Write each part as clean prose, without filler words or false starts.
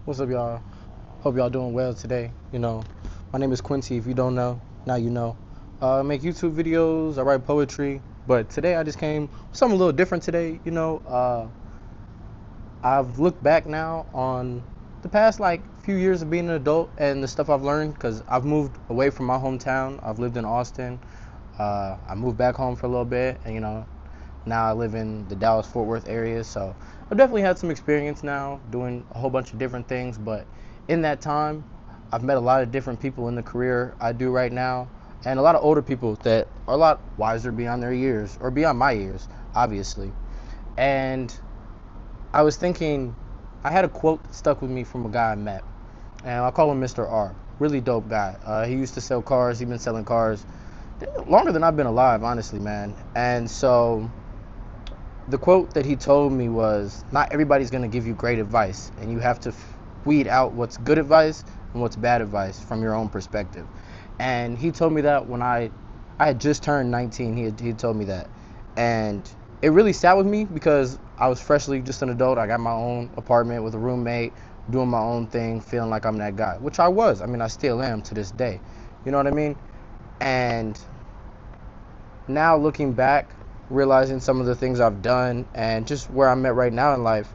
What's up, y'all? Hope y'all doing well today. My name is Quincy. If you don't know, now you know. I make YouTube videos. I write poetry. But today I just came with something a little different today. I've looked back now on the past few years of being an adult and the stuff I've learned because I've moved away from my hometown. I've lived in Austin. I moved back home for a little bit, and now I live in the Dallas Fort Worth area. So I've definitely had some experience now doing a whole bunch of different things. But in that time, I've met a lot of different people in the career I do right now, and a lot of older people that are a lot wiser beyond their years or beyond my years, obviously. And I was thinking, I had a quote that stuck with me from a guy I met, and I call him Mr. R. Really dope guy. He used to sell cars. He's been selling cars longer than I've been alive, honestly, man. And so the quote that he told me was, not everybody's going to give you great advice, and you have to weed out what's good advice and what's bad advice from your own perspective. And he told me that when I had just turned 19. He had told me that, and it really sat with me because I was freshly just an adult. I got my own apartment with a roommate, doing my own thing, feeling like I'm that guy, which I was. I mean, I still am to this day. You know what I mean? And now looking back, realizing some of the things I've done and just where I'm at right now in life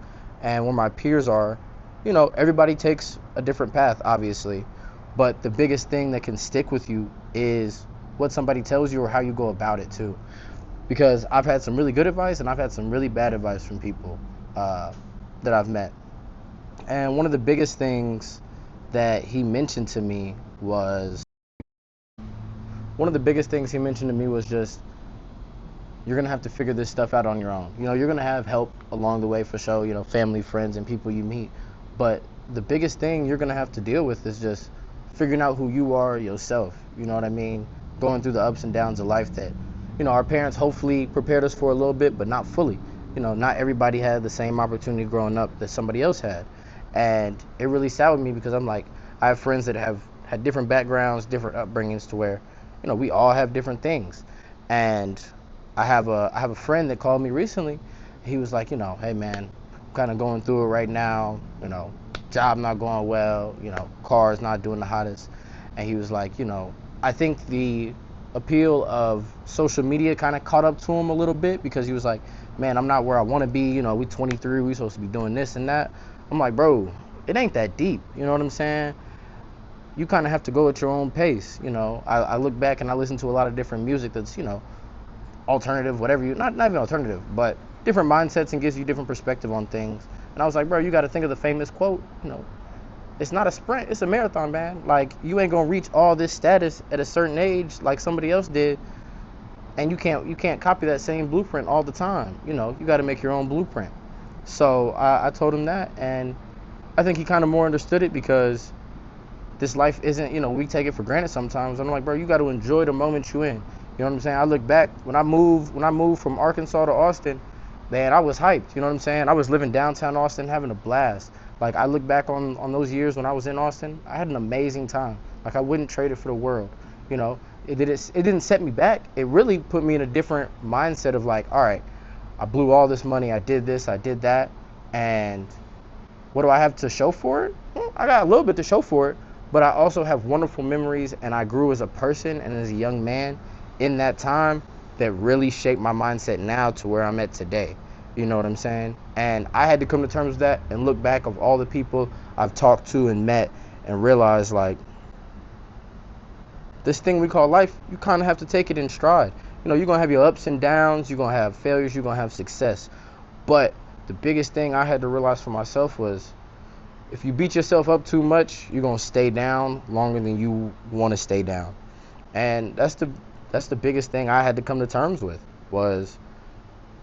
and where my peers are, everybody takes a different path, obviously. But the biggest thing that can stick with you is what somebody tells you or how you go about it, too. Because I've had some really good advice and I've had some really bad advice from people that I've met. And one of the biggest things that he mentioned to me was, one of the biggest things he mentioned to me was just, you're gonna have to figure this stuff out on your own. You're gonna have help along the way for sure, family, friends, and people you meet. But the biggest thing you're gonna have to deal with is just figuring out who you are yourself. You know what I mean? Going through the ups and downs of life that, our parents hopefully prepared us for a little bit, but not fully. Not everybody had the same opportunity growing up that somebody else had. And it really sat with me because I'm like, I have friends that have had different backgrounds, different upbringings to where, we all have different things. And I have a friend that called me recently. He was like, hey man, I'm kind of going through it right now. Job not going well. Car's not doing the hottest. And he was like, I think the appeal of social media kind of caught up to him a little bit because he was like, man, I'm not where I want to be. We 23, we supposed to be doing this and that. I'm like, bro, it ain't that deep. You know what I'm saying? You kind of have to go at your own pace. I look back and I listen to a lot of different music that's, alternative, whatever not even alternative, but different mindsets and gives you different perspective on things. And I was like, bro, you got to think of the famous quote, it's not a sprint, it's a marathon, man. Like, you ain't gonna reach all this status at a certain age like somebody else did, and you can't copy that same blueprint all the time. You got to make your own blueprint. So I told him that, and I think he kind of more understood it because this life isn't, we take it for granted sometimes. I'm like, bro, you got to enjoy the moment you in. You know what I'm saying? I look back when I moved from Arkansas to Austin, man, I was hyped. You know what I'm saying? I was living downtown Austin, having a blast. Like, I look back on those years when I was in Austin, I had an amazing time. Like, I wouldn't trade it for the world. It didn't set me back. It really put me in a different mindset of like, all right, I blew all this money, I did this, I did that, and what do I have to show for it? I got a little bit to show for it, but I also have wonderful memories, and I grew as a person and as a young man in that time that really shaped my mindset now to where I'm at today. You know what I'm saying? And I had to come to terms with that and look back of all the people I've talked to and met and realize, like, this thing we call life, you kind of have to take it in stride. You're going to have your ups and downs, you're going to have failures, you're going to have success. But the biggest thing I had to realize for myself was, if you beat yourself up too much, you're going to stay down longer than you want to stay down. And that's the biggest thing I had to come to terms with was,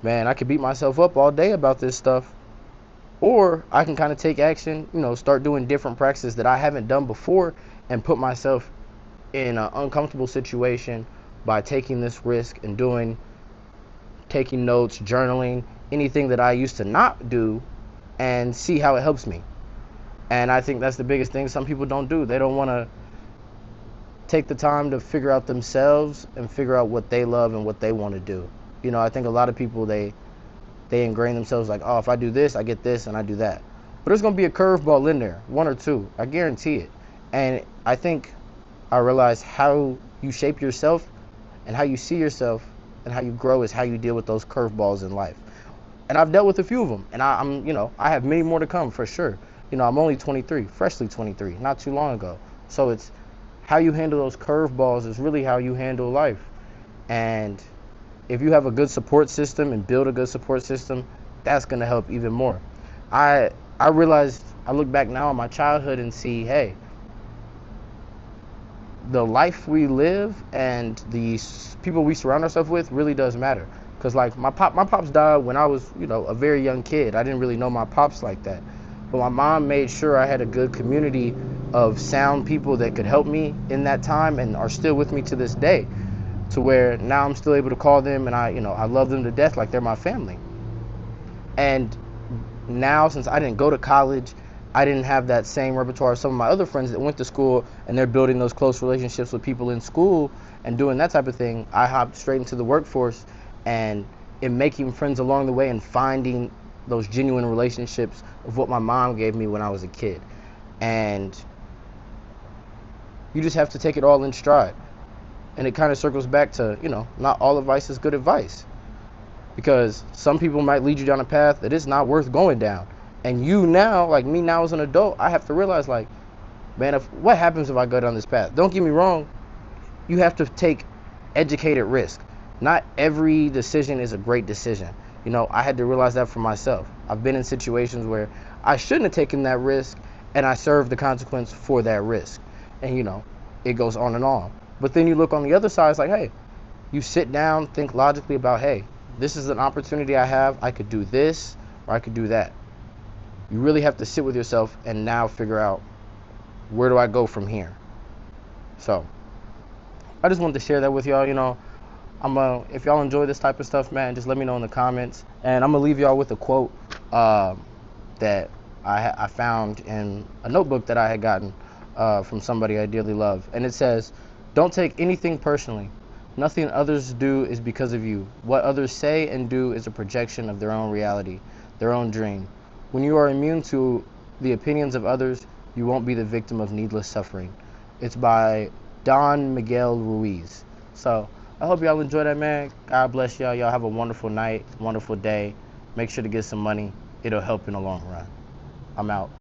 man, I could beat myself up all day about this stuff, or I can kind of take action, start doing different practices that I haven't done before and put myself in an uncomfortable situation by taking this risk and taking notes, journaling, anything that I used to not do, and see how it helps me. And I think that's the biggest thing some people don't do. They don't want to take the time to figure out themselves and figure out what they love and what they want to do. I think a lot of people, they ingrain themselves like, oh, if I do this, I get this, and I do that. but there's gonna be a curveball in there, one or two. I guarantee it. And I think I realized how you shape yourself and how you see yourself and how you grow is how you deal with those curveballs in life. And I've dealt with a few of them, and I have many more to come for sure. I'm only 23, freshly 23, not too long ago. So it's how you handle those curveballs is really how you handle life. And if you have a good support system and build a good support system, that's gonna help even more. I realized, I look back now on my childhood and see, hey, the life we live and the people we surround ourselves with really does matter. Cause like my pops died when I was, a very young kid. I didn't really know my pops like that. But my mom made sure I had a good community of sound people that could help me in that time and are still with me to this day. To where now I'm still able to call them and I love them to death like they're my family. And now, since I didn't go to college, I didn't have that same repertoire as some of my other friends that went to school and they're building those close relationships with people in school and doing that type of thing. I hopped straight into the workforce and in making friends along the way and finding those genuine relationships of what my mom gave me when I was a kid. And you just have to take it all in stride. And it kind of circles back to, not all advice is good advice. Because some people might lead you down a path that is not worth going down. And you now, like me now as an adult, I have to realize, like, man, what happens if I go down this path? Don't get me wrong, you have to take educated risk. Not every decision is a great decision. I had to realize that for myself. I've been in situations where I shouldn't have taken that risk and I served the consequence for that risk. And, it goes on and on. But then you look on the other side, it's like, hey, you sit down, think logically about, hey, this is an opportunity I have. I could do this or I could do that. You really have to sit with yourself and now figure out, where do I go from here? So I just wanted to share that with y'all. If y'all enjoy this type of stuff, man, just let me know in the comments. And I'm gonna leave y'all with a quote that I found in a notebook that I had gotten from somebody I dearly love. And it says, don't take anything personally. Nothing others do is because of you. What others say and do is a projection of their own reality, their own dream. When you are immune to the opinions of others, you won't be the victim of needless suffering. It's by Don Miguel Ruiz. So I hope y'all enjoy that, man. God bless y'all. Y'all have a wonderful night, wonderful day. Make sure to get some money. It'll help in the long run. I'm out.